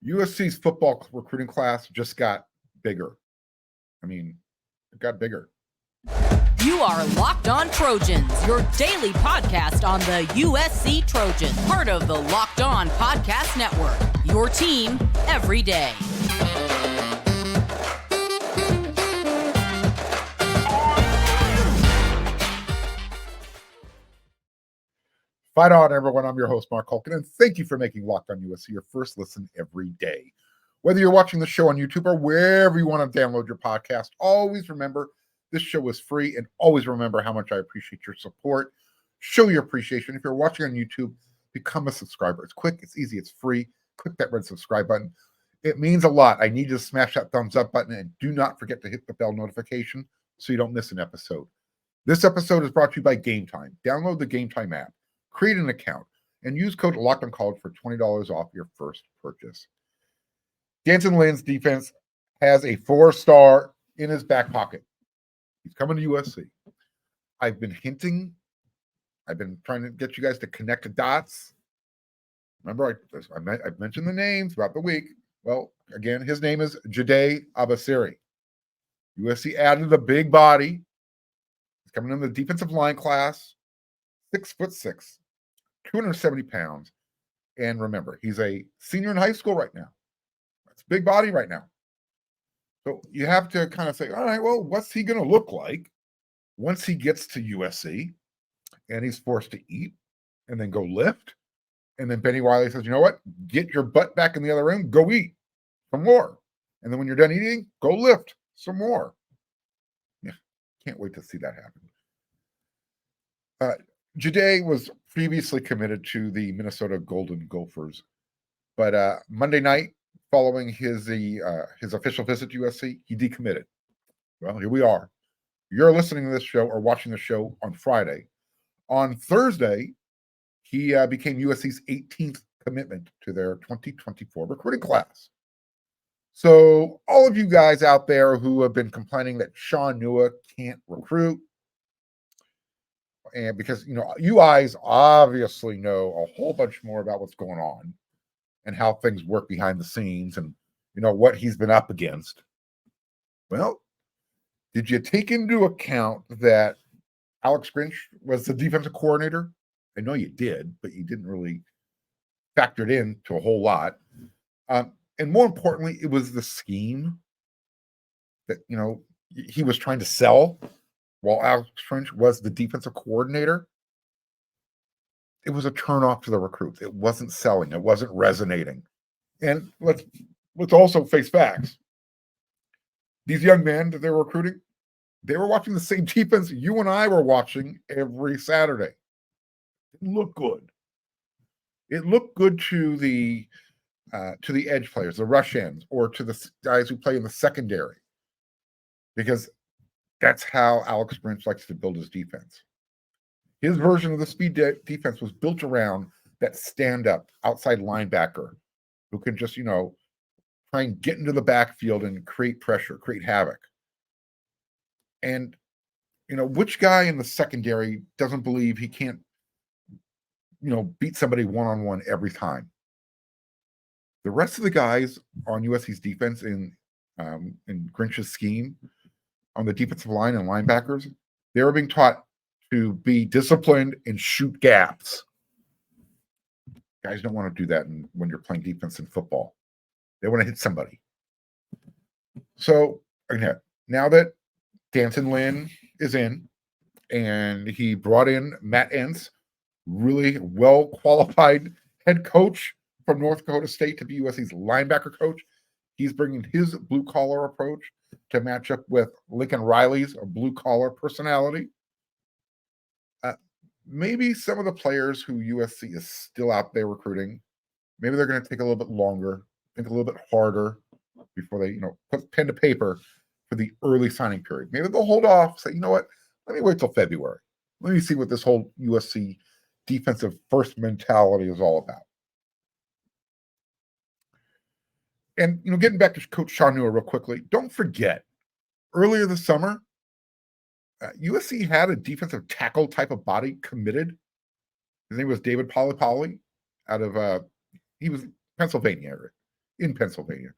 USC's football recruiting class just got bigger. I mean, it got bigger. You are Locked On Trojans, your daily podcast on the USC Trojans, part of the Locked On Podcast Network, your team every day. Fight on, everyone. I'm your host, Mark Hulkin, and thank you for making Locked On USC your first listen every day. Whether you're watching the show on YouTube or wherever you want to download your podcast, always remember this show is free, and always remember how much I appreciate your support. Show your appreciation. If you're watching on YouTube, become a subscriber. It's quick, it's easy, it's free. Click that red subscribe button. It means a lot. I need you to smash that thumbs up button, and do not forget to hit the bell notification so you don't miss an episode. This episode is brought to you by Game Time. Download the Game Time app, create an account, and use code LOCKEDONCollege for $20 off your first purchase. D'Anton Lynn's defense has a 4-star in his back pocket. He's coming to USC. I've been hinting. I've been trying to get you guys to connect the dots. Remember, I've mentioned the name throughout the week. Well, again, his name is Juday Abasi. USC added a big body. He's coming in the defensive line class. 6'6", 270 pounds. And remember, he's a senior in high school right now. That's a big body right now. So you have to kind of say, all right, well, what's he going to look like once he gets to USC and he's forced to eat and then go lift? And then Benny Wiley says, you know what? Get your butt back in the other room, go eat some more. And then when you're done eating, go lift some more. Yeah, can't wait to see that happen. Juday was previously committed to the Minnesota Golden Gophers, but Monday night, following his official visit to USC, he decommitted. Well, here we are. You're listening to this show or watching the show on Friday. On Thursday, he became USC's 18th commitment to their 2024 recruiting class. So all of you guys out there who have been complaining that Sean Nua can't recruit, and because, you guys obviously know a whole bunch more about what's going on and how things work behind the scenes and, what he's been up against. Well, did you take into account that Alex Grinch was the defensive coordinator? I know you did, but you didn't really factor it in to a whole lot. And more importantly, it was the scheme that, he was trying to sell while Alex Grinch was the defensive coordinator. It was a turnoff to the recruits. It wasn't selling. It wasn't resonating. And let's also face facts. These young men that they were recruiting, they were watching the same defense you and I were watching every Saturday. It looked good. It looked good to the edge players, the rush ends, or to the guys who play in the secondary, because that's how Alex Grinch likes to build his defense. His version of the speed defense was built around that stand-up outside linebacker who can just, try and get into the backfield and create pressure, create havoc. And, which guy in the secondary doesn't believe he can't, beat somebody one-on-one every time? The rest of the guys on USC's defense in Grinch's scheme on the defensive line and linebackers, they were being taught to be disciplined and shoot gaps. Guys don't want to do that when you're playing defense in football. They want to hit somebody. So, now that D'Anton Lynn is in, and he brought in Matt Entz, really well-qualified head coach from North Dakota State to be USC's linebacker coach. He's bringing his blue-collar approach to match up with Lincoln Riley's blue-collar personality. Maybe some of the players who USC is still out there recruiting, maybe they're going to take a little bit longer, think a little bit harder before they, put pen to paper for the early signing period. Maybe they'll hold off, say, you know what, let me wait till February. Let me see what this whole USC defensive first mentality is all about. And, getting back to Coach Sean Nua real quickly, don't forget, earlier this summer, USC had a defensive tackle type of body committed. His name was David Polley out of, he was Pennsylvania area. in Pennsylvania.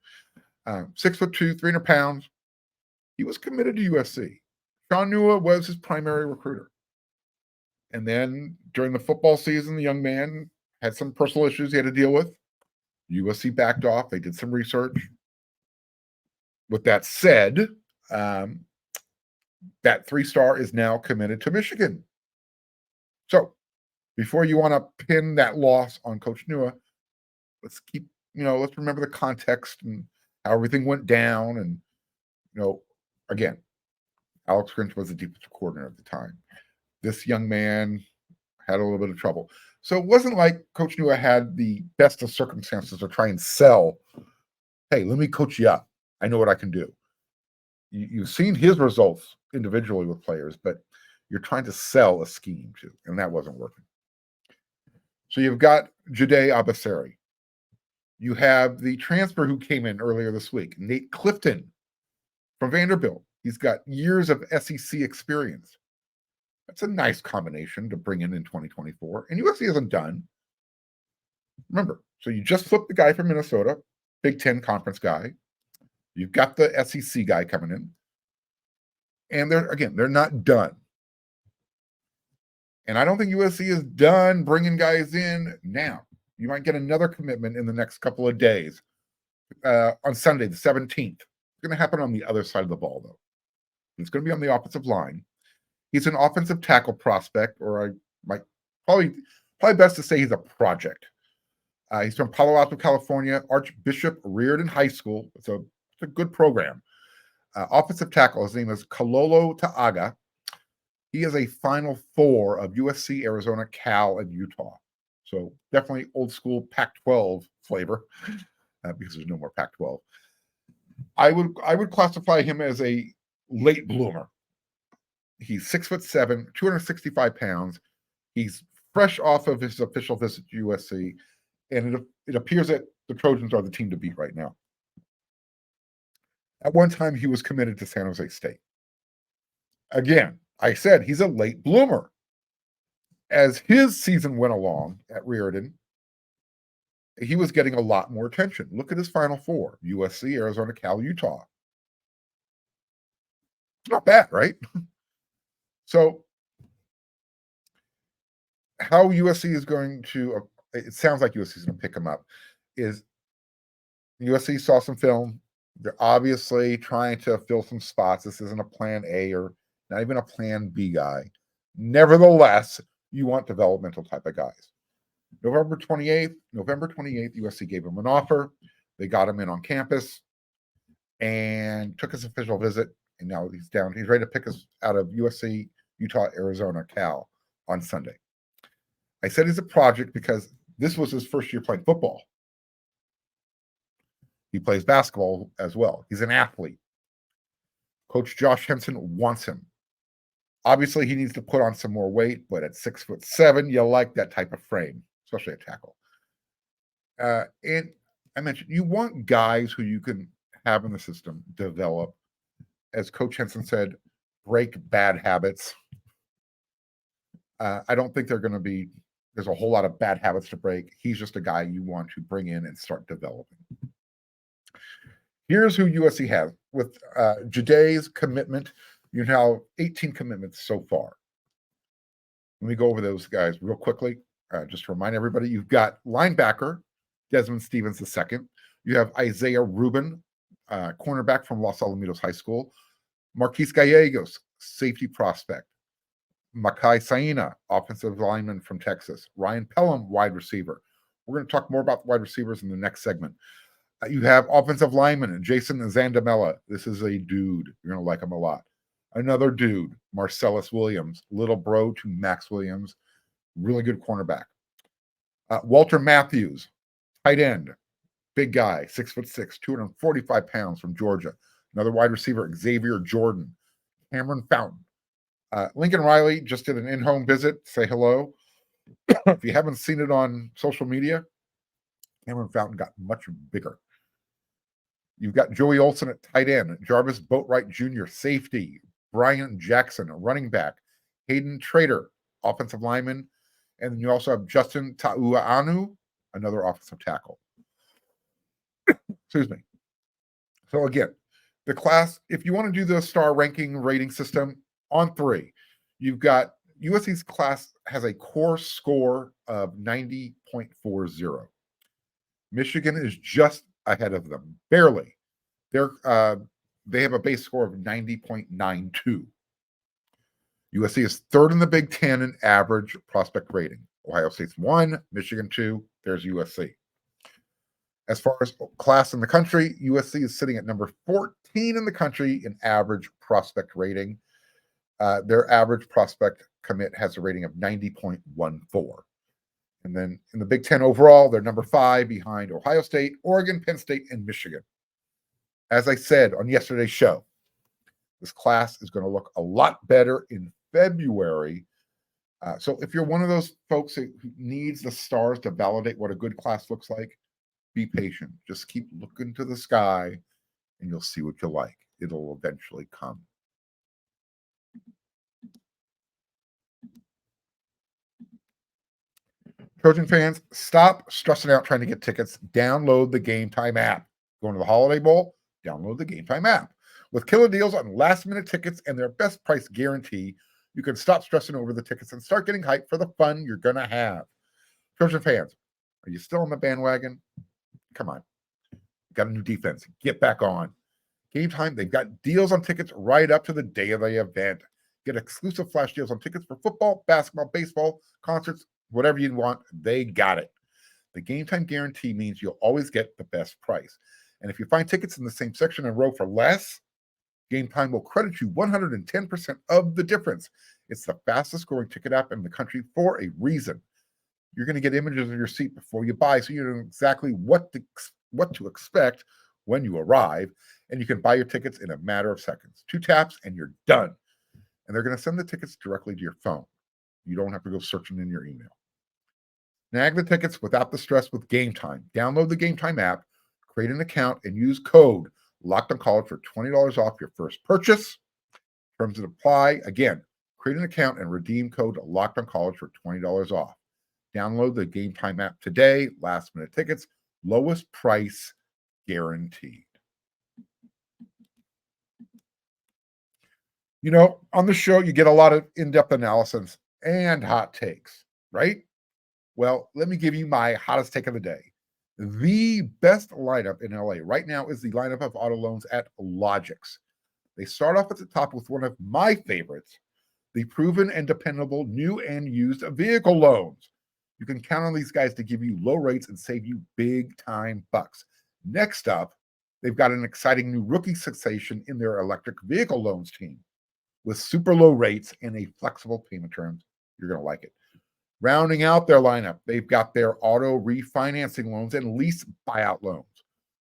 6'2", 300 pounds. He was committed to USC. Sean Nua was his primary recruiter. And then during the football season, the young man had some personal issues he had to deal with. USC backed off. They did some research. With that said, that 3-star is now committed to Michigan. So before you want to pin that loss on Coach Nua, let's remember the context and how everything went down. And, again, Alex Grinch was the defensive coordinator at the time. This young man had a little bit of trouble. So it wasn't like Coach Nua had the best of circumstances to try and sell, hey, let me coach you up. I know what I can do. You've seen his results individually with players, but you're trying to sell a scheme too, and that wasn't working. So you've got Juday Abasi. You have the transfer who came in earlier this week, Nate Clifton from Vanderbilt. He's got years of SEC experience. That's a nice combination to bring in 2024. And USC isn't done. Remember, so you just flipped the guy from Minnesota, Big Ten conference guy. You've got the SEC guy coming in. And they're not done. And I don't think USC is done bringing guys in now. You might get another commitment in the next couple of days. On Sunday, the 17th. It's going to happen on the other side of the ball, though. It's going to be on the offensive line. He's an offensive tackle prospect, or I might probably best to say he's a project. He's from Palo Alto, California, Archbishop Reardon High School. It's a good program. Offensive tackle, his name is Kalo Taga. He is a Final Four of USC, Arizona, Cal, and Utah. So definitely old school Pac-12 flavor, because there's no more Pac-12. I would classify him as a late bloomer. He's 6'7", 265 pounds. He's fresh off of his official visit to USC, and it appears that the Trojans are the team to beat right now. At one time, he was committed to San Jose State. Again, I said he's a late bloomer. As his season went along at Reardon, he was getting a lot more attention. Look at his Final Four: USC, Arizona, Cal, Utah. Not bad, right? So how USC is going to, it sounds like USC is going to pick him up, is USC saw some film. They're obviously trying to fill some spots. This isn't a plan A or not even a plan B guy. Nevertheless, you want developmental type of guys. November 28th, USC gave him an offer. They got him in on campus and took his official visit. And now he's down. He's ready to pick us out of USC, Utah, Arizona, Cal on Sunday. I said he's a project because this was his first year playing football. He plays basketball as well. He's an athlete. Coach Josh Henson wants him. Obviously, he needs to put on some more weight, but at 6'7", you like that type of frame, especially a tackle. And I mentioned, you want guys who you can have in the system develop. As Coach Henson said, break bad habits. I don't think there's a whole lot of bad habits to break. He's just a guy you want to bring in and start developing. Here's who USC has. With Juday's commitment, you have 18 commitments so far. Let me go over those guys real quickly. Just to remind everybody, you've got linebacker Desmond Stevens II. You have Isaiah Rubin, cornerback from Los Alamitos High School. Marquise Gallegos, safety prospect. Makai Saina, offensive lineman from Texas. Ryan Pelham, wide receiver. We're going to talk more about the wide receivers in the next segment. You have offensive lineman Jason Zandamela. This is a dude. You're going to like him a lot. Another dude, Marcellus Williams, little bro to Max Williams. Really good cornerback. Walter Matthews, tight end. Big guy, 6'6", 245 pounds from Georgia. Another wide receiver, Xavier Jordan. Cameron Fountain. Lincoln Riley just did an in-home visit. Say hello. If you haven't seen it on social media, Cameron Fountain got much bigger. You've got Joey Olson at tight end, Jarvis Boatwright Jr., safety, Brian Jackson, a running back, Hayden Trader, offensive lineman, and then you also have Justin Ta'uanu, another offensive tackle. Excuse me. So again, the class, if you want to do the star ranking rating system on 3, you've got USC's class has a core score of 90.40. Michigan is just ahead of them, barely. They have a base score of 90.92. USC is third in the Big Ten in average prospect rating. Ohio State's 1, Michigan 2. There's USC. As far as class in the country, USC is sitting at number 14 in the country in average prospect rating. Their average prospect commit has a rating of 90.14. And then in the Big Ten overall, they're number 5 behind Ohio State, Oregon, Penn State, and Michigan. As I said on yesterday's show, this class is going to look a lot better in February. So if you're one of those folks who needs the stars to validate what a good class looks like, be patient. Just keep looking to the sky and you'll see what you like. It'll eventually come. Trojan fans, stop stressing out trying to get tickets. Download the Game Time app. Going to the Holiday Bowl? Download the Game Time app. With killer deals on last-minute tickets and their best price guarantee, you can stop stressing over the tickets and start getting hyped for the fun you're going to have. Trojan fans, are you still on the bandwagon? Come on. Got a new defense. Get back on. Game Time, they've got deals on tickets right up to the day of the event. Get exclusive flash deals on tickets for football, basketball, baseball, concerts, whatever you want. They got it. The Game Time guarantee means you'll always get the best price. And if you find tickets in the same section and row for less, Game Time will credit you 110% of the difference. It's the fastest growing ticket app in the country for a reason. You're going to get images of your seat before you buy, so you know exactly what to expect when you arrive, and you can buy your tickets in a matter of seconds. 2 taps and you're done. And they're going to send the tickets directly to your phone. You don't have to go searching in your email. Snag the tickets without the stress with Game Time. Download the Game Time app, create an account, and use code LOCKEDONCollege for $20 off your first purchase. Terms that apply. Again, create an account and redeem code LOCKEDONCollege for $20 off. Download the Game Time app today. Last minute tickets, lowest price guaranteed. You know, on the show, you get a lot of in-depth analysis and hot takes, right? Well, let me give you my hottest take of the day. The best lineup in LA right now is the lineup of auto loans at Logix. They start off at the top with one of my favorites, the proven and dependable new and used vehicle loans. You can count on these guys to give you low rates and save you big time bucks. Next up, they've got an exciting new rookie sensation in their electric vehicle loans team. With super low rates and a flexible payment terms, you're going to like it. Rounding out their lineup, they've got their auto refinancing loans and lease buyout loans.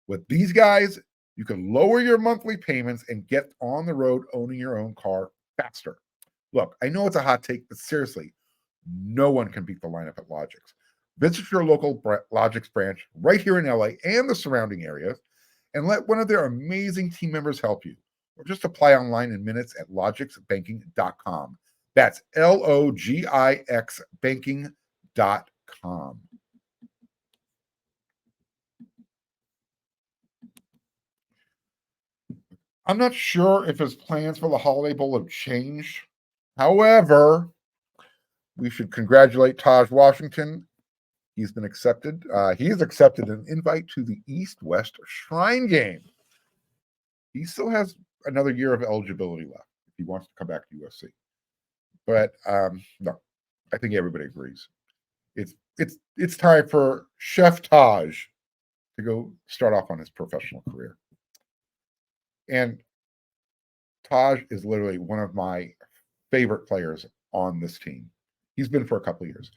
With these guys, you can lower your monthly payments and get on the road owning your own car faster. Look, I know it's a hot take, but seriously, no one can beat the lineup at Logix. Visit your local Logix branch right here in LA and the surrounding areas and let one of their amazing team members help you. Or just apply online in minutes at logixbanking.com. That's Logix banking.com. I'm not sure if his plans for the Holiday Bowl have changed. However, we should congratulate Taj Washington. He's been accepted. He has accepted an invite to the East-West Shrine Game. He still has another year of eligibility left if he wants to come back to USC. But no, I think everybody agrees. It's time for Chef Tahj to go start off on his professional career. And Tahj is literally one of my favorite players on this team. He's been for a couple of years.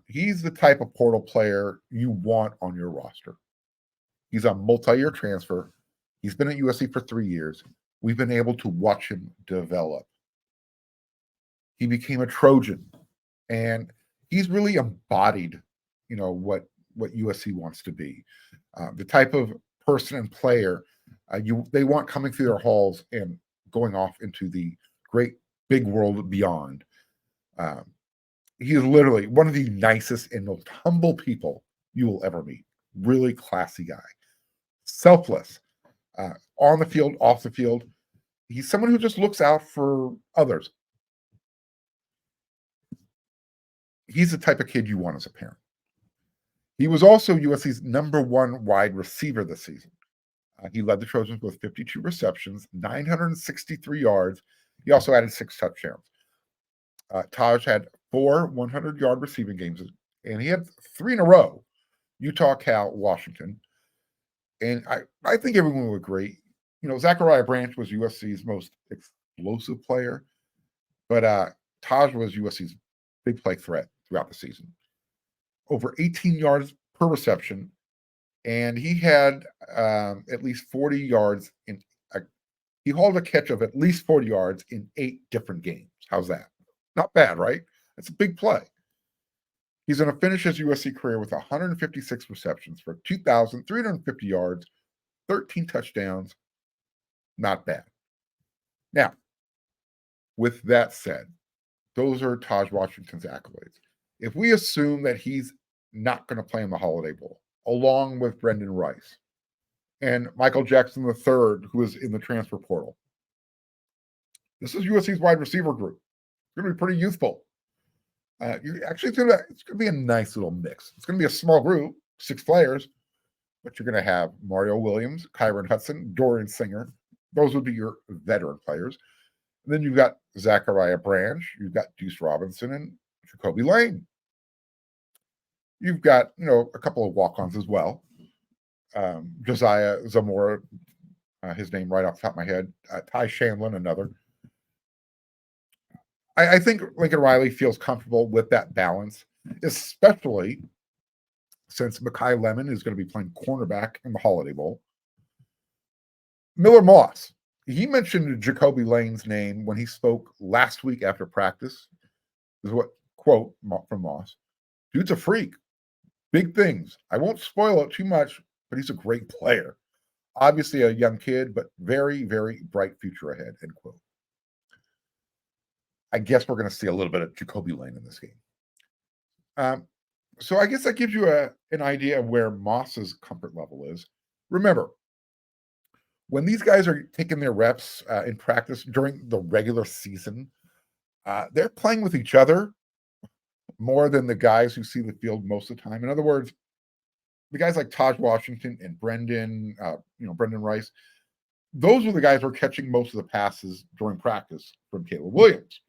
He's the type of portal player you want on your roster. He's a multi-year transfer. He's been at USC for 3 years. We've been able to watch him develop. He became a Trojan, and he's really embodied, what USC wants to be. The type of person and player they want coming through their halls and going off into the great big world beyond. He is literally one of the nicest and most humble people you will ever meet. Really classy guy. selfless, on the field, off the field. He's someone who just looks out for others. He's the type of kid you want as a parent. He was also USC's #1 wide receiver this season. He led the Trojans with 52 receptions, 963 yards. He also added 6 touchdowns. Tahj had 4 100-yard receiving games, and he had 3 in a row. Utah, Cal, Washington. And I think everyone will agree. Zachariah Branch was USC's most explosive player, but Tahj was USC's big play threat throughout the season. Over 18 yards per reception, and he had at least 40 yards he hauled a catch of at least 40 yards in 8 different games. How's that? Not bad, right? That's a big play. He's going to finish his USC career with 156 receptions for 2,350 yards, 13 touchdowns. Not bad. Now, with that said, those are Taj Washington's accolades. If we assume that he's not going to play in the Holiday Bowl, along with Brendan Rice and Michael Jackson III, who is in the transfer portal, this is USC's wide receiver group. It's going to be pretty youthful. It's going to be a nice little mix. It's going to be a small group, 6 players, but you're going to have Mario Williams, Kyron Hudson, Dorian Singer. Those would be your veteran players. And then you've got Zachariah Branch, you've got Deuce Robinson, and Jacoby Lane. You've got, a couple of walk-ons as well. Josiah Zamora, his name right off the top of my head. Ty Shanlin, another. I think Lincoln Riley feels comfortable with that balance, especially since Mekhi Lemon is going to be playing cornerback in the Holiday Bowl. Miller Moss, he mentioned Jacoby Lane's name when he spoke last week after practice. This is what, quote from Moss, "Dude's a freak. Big things. I won't spoil it too much, but he's a great player. Obviously a young kid, but very, very bright future ahead," end quote. I guess we're going to see a little bit of Jacoby Lane in this game. So I guess that gives you an idea of where Moss's comfort level is. Remember, when these guys are taking their reps in practice during the regular season, they're playing with each other more than the guys who see the field most of the time. In other words, the guys like Taj Washington and Brendan Rice, those are the guys who are catching most of the passes during practice from Caleb Williams.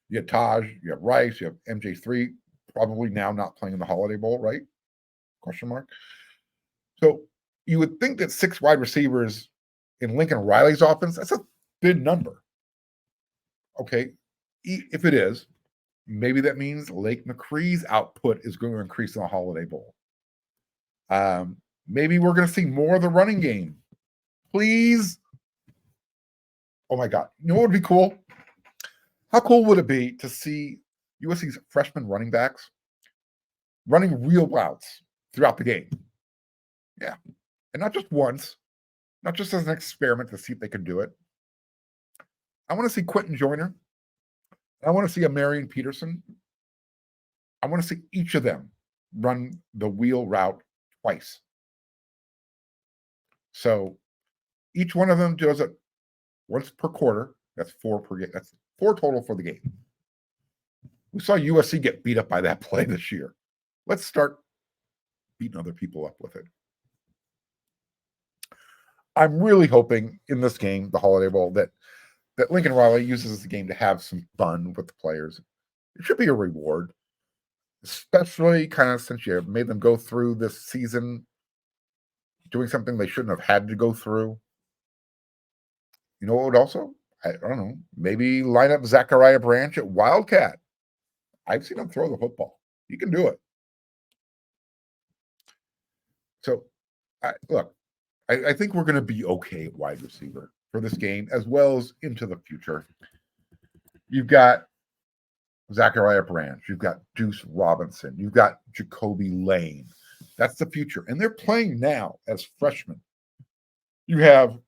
You have Taj, you have Rice, you have MJ3, probably now not playing in the Holiday Bowl, right? Question mark. So you would think that 6 wide receivers in Lincoln Riley's offense, that's a big number. Okay, if it is, maybe that means Lake McCree's output is going to increase in the Holiday Bowl. Maybe we're going to see more of the running game. Please. Oh my God. You know what would be cool? How cool would it be to see USC's freshman running backs running real routes throughout the game? Yeah. And not just once, not just as an experiment to see if they can do it. I want to see Quentin Joyner. I want to see a Marion Peterson. I want to see each of them run the wheel route twice. So each one of them does it once per quarter. That's 4 per game. That's 4 total for the game. We saw USC get beat up by that play this year. Let's start beating other people up with it. I'm really hoping in this game, the Holiday Bowl, that Lincoln Riley uses the game to have some fun with the players. It should be a reward, especially kind of since you made them go through this season doing something they shouldn't have had to go through. You know what would also? I don't know. Maybe line up Zachariah Branch at Wildcat. I've seen him throw the football. He can do it. So, I think we're going to be okay at wide receiver for this game, as well as into the future. You've got Zachariah Branch. You've got Deuce Robinson. You've got Jacoby Lane. That's the future. And they're playing now as freshmen. You have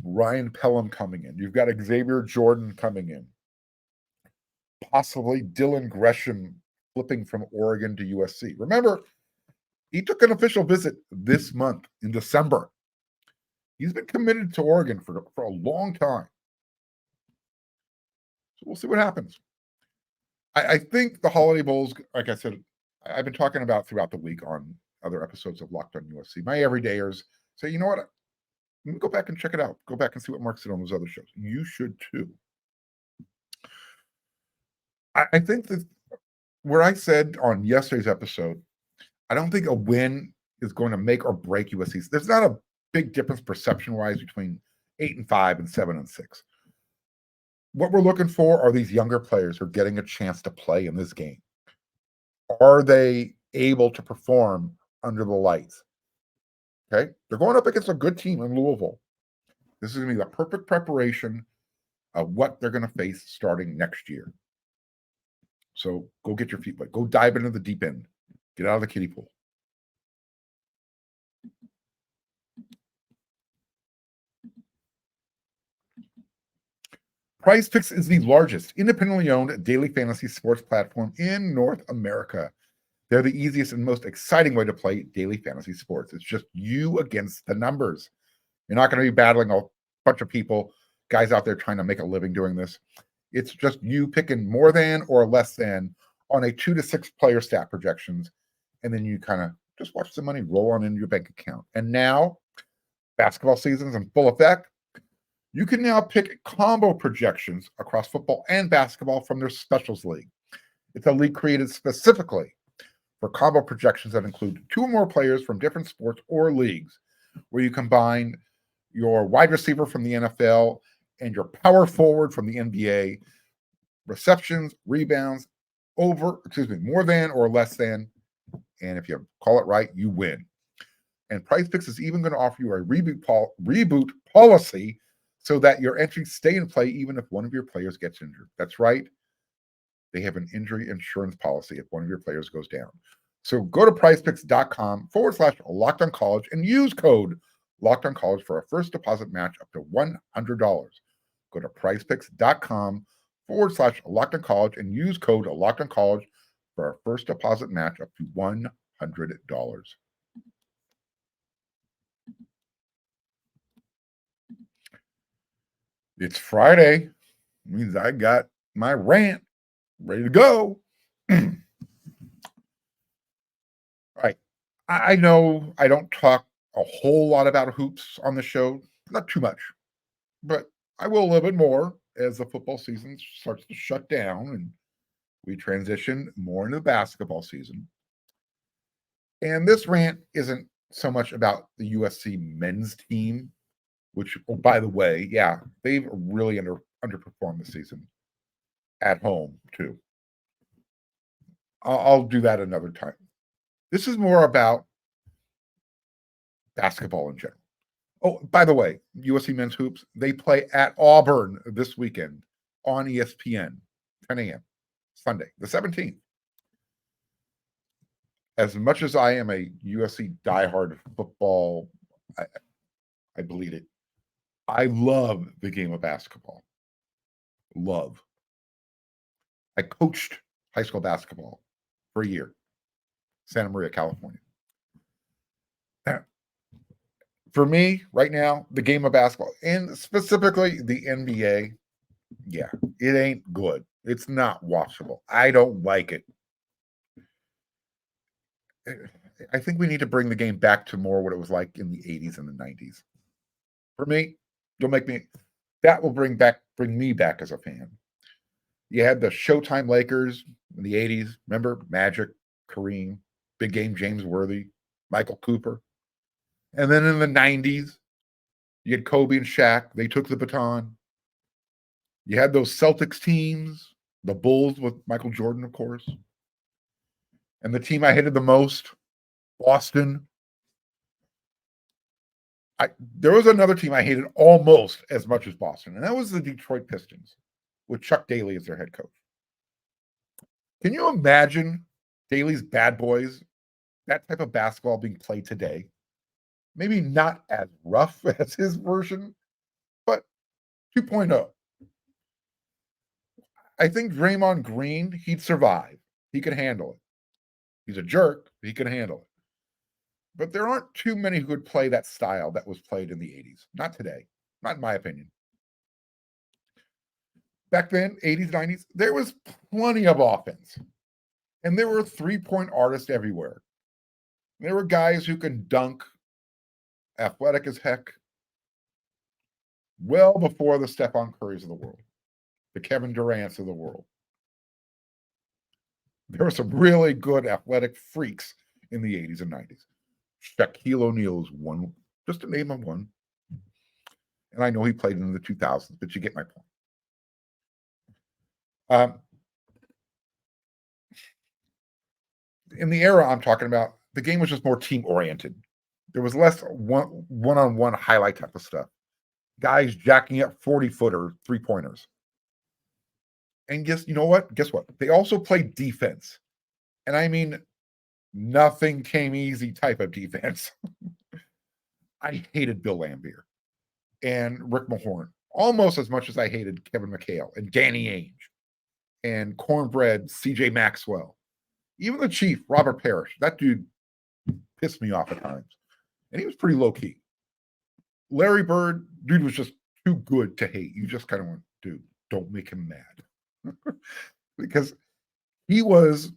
Ryan Pelham coming in. You've got Xavier Jordan coming in. Possibly Dylan Gresham flipping from Oregon to USC. Remember, He took an official visit this month in December. He's been committed to Oregon for a long time. So we'll see what happens. I think the Holiday Bowls, like I said, I've been talking about throughout the week on other episodes of Locked on USC. My everydayers say, you know what? Let me go back and check it out. Go back and see what Mark said on those other shows. You should too. I think that where I said on yesterday's episode, I don't think a win is going to make or break USC. There's not a big difference perception-wise between 8-5 and 7-6. What we're looking for are these younger players who are getting a chance to play in this game. Are they able to perform under the lights? Okay, they're going up against a good team in Louisville. This is going to be the perfect preparation of what they're going to face starting next year. So go get your feet wet. Go dive into the deep end. Get out of the kiddie pool. PricePick is the largest independently owned daily fantasy sports platform in North America. They're the easiest and most exciting way to play daily fantasy sports. It's just you against the numbers. You're not going to be battling a bunch of people, guys out there trying to make a living doing this. It's just you picking more than or less than on a 2 to 6 player stat projections, and then you kind of just watch the money roll on into your bank account. And now, basketball season's in full effect. You can now pick combo projections across football and basketball from their specials league. It's a league created specifically for combo projections that include 2 or more players from different sports or leagues, where you combine your wide receiver from the NFL and your power forward from the NBA, receptions, rebounds, more than or less than, and if you call it right, you win. And PricePick is even going to offer you a reboot policy so that your entries stay in play even if one of your players gets injured. That's right. They have an injury insurance policy if one of your players goes down. So go to PricePicks.com/LockedOnCollege and use code LockedOnCollege for a first deposit match up to $100. Go to PricePicks.com/LockedOnCollege and use code LockedOnCollege for a first deposit match up to $100. It's Friday. It means I got my rant ready to go. All right. I know I don't talk a whole lot about hoops on the show, not too much, but I will a little bit more as the football season starts to shut down and we transition more into the basketball season. And this rant isn't so much about the USC men's team, which, oh, by the way, yeah, they've really underperformed this season at home, too. I'll do that another time. This is more about basketball in general. Oh, by the way, USC men's hoops, they play at Auburn this weekend on ESPN, 10 a.m., Sunday, the 17th. As much as I am a USC diehard football, I bleed it. I love the game of basketball. Love. I coached high school basketball for a year, Santa Maria, California. For me, right now, the game of basketball, and specifically the NBA, yeah, it ain't good. It's not watchable. I don't like it. I think we need to bring the game back to more what it was like in the 80s and the 90s. For me, that will bring me back as a fan. You had the Showtime Lakers in the 80s. Remember Magic, Kareem, Big Game James Worthy, Michael Cooper. And then in the 90s, you had Kobe and Shaq. They took the baton. You had those Celtics teams, the Bulls with Michael Jordan, of course. And the team I hated the most, Boston. There was another team I hated almost as much as Boston, and that was the Detroit Pistons with Chuck Daly as their head coach. Can you imagine Daly's Bad Boys, that type of basketball being played today? Maybe not as rough as his version, but 2.0. I think Draymond Green, he'd survive. He could handle it. He's a jerk, but he could handle it. But there aren't too many who could play that style that was played in the 80s. Not today. Not in my opinion. Back then, 80s, 90s, there was plenty of offense. And there were three-point artists everywhere. There were guys who can dunk, athletic as heck, well before the Stephon Currys of the world, the Kevin Durant's of the world. There were some really good athletic freaks in the 80s and 90s. Shaquille O'Neal is one, just to name him one. And I know he played in the 2000s, but you get my point. In the era I'm talking about, the game was just more team-oriented. There was less one-on-one highlight type of stuff. Guys jacking up 40-footer three-pointers. And you know what? Guess what? They also played defense. And I mean, nothing came easy type of defense. I hated Bill Laimbeer and Rick Mahorn almost as much as I hated Kevin McHale and Danny Ainge and Cornbread CJ Maxwell. Even the Chief, Robert Parrish, that dude pissed me off at times. And he was pretty low-key. Larry Bird, dude was just too good to hate. You just kind of went, dude, don't make him mad. Because he was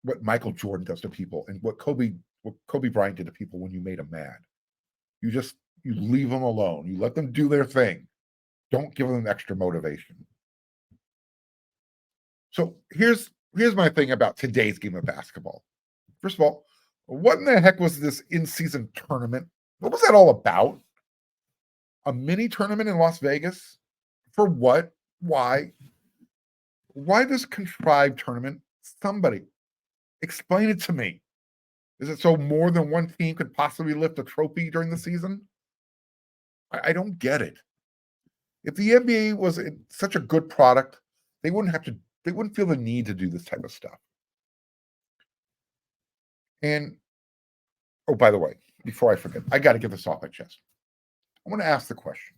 what Michael Jordan does to people and what Kobe Bryant did to people when you made them mad. You leave them alone. You let them do their thing. Don't give them extra motivation. So here's my thing about today's game of basketball. First of all, what in the heck was this in-season tournament? What was that all about? A mini tournament in Las Vegas? For what? Why? Why this contrived tournament? Somebody explain it to me. Is it so more than one team could possibly lift a trophy during the season? I don't get it. If the NBA was such a good product, they wouldn't feel the need to do this type of stuff. And, oh, by the way, before I forget, I got to get this off my chest. I want to ask the question.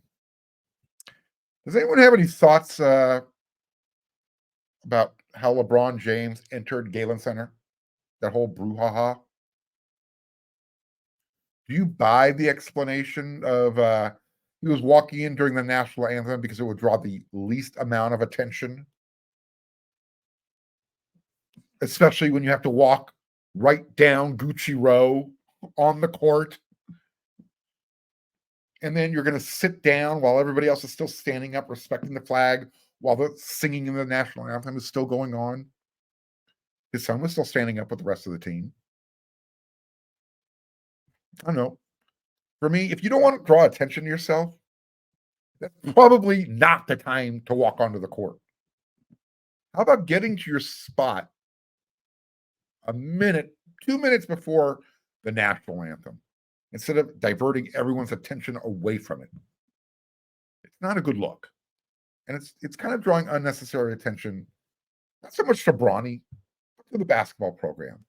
Does anyone have any thoughts about how LeBron James entered Galen Center? That whole brouhaha? Do you buy the explanation of he was walking in during the national anthem because it would draw the least amount of attention? Especially when you have to walk right down Gucci Row on the court. And then you're going to sit down while everybody else is still standing up, respecting the flag, while the singing in the national anthem is still going on. His son was still standing up with the rest of the team. I don't know. For me, if you don't want to draw attention to yourself, that's probably not the time to walk onto the court. How about getting to your spot a minute, 2 minutes before the national anthem, instead of diverting everyone's attention away from it? It's not a good look. And it's kind of drawing unnecessary attention, not so much to Bronny, but to the basketball program.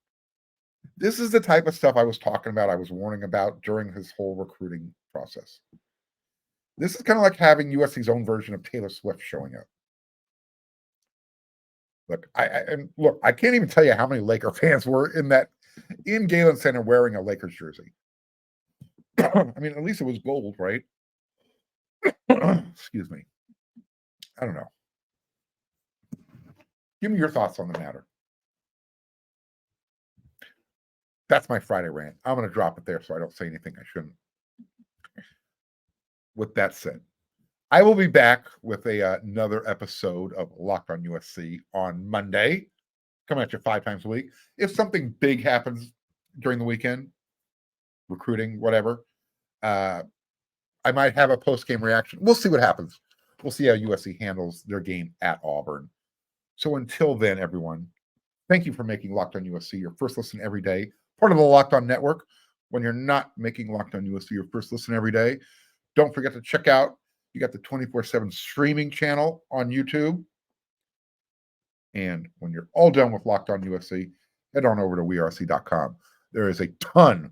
This is the type of stuff I was talking about, I was warning about during his whole recruiting process. This is kind of like having USC's own version of Taylor Swift showing up. Look, I can't even tell you how many Laker fans were in Galen Center wearing a Lakers jersey. I mean, at least it was gold, right? Excuse me. I don't know. Give me your thoughts on the matter. That's my Friday rant. I'm going to drop it there so I don't say anything I shouldn't. With that said, I will be back with another episode of Locked on USC on Monday. Coming at you 5 times a week. If something big happens during the weekend, recruiting, whatever, I might have a post-game reaction. We'll see what happens. We'll see how USC handles their game at Auburn. So until then, everyone, thank you for making Locked on USC your first listen every day. Part of the Locked on Network. When you're not making Locked on USC your first listen every day, don't forget to check out, you got the 24/7 streaming channel on YouTube. And when you're all done with Locked on USC, head on over to WeRC.com. There is a ton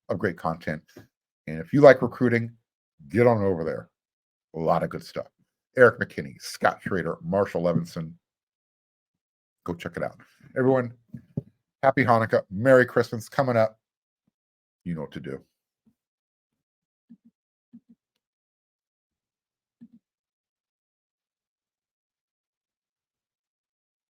of great content. And if you like recruiting, get on over there. A lot of good stuff. Eric McKinney, Scott Schrader, Marshall Levinson. Go check it out. Everyone, happy Hanukkah. Merry Christmas coming up. You know what to do.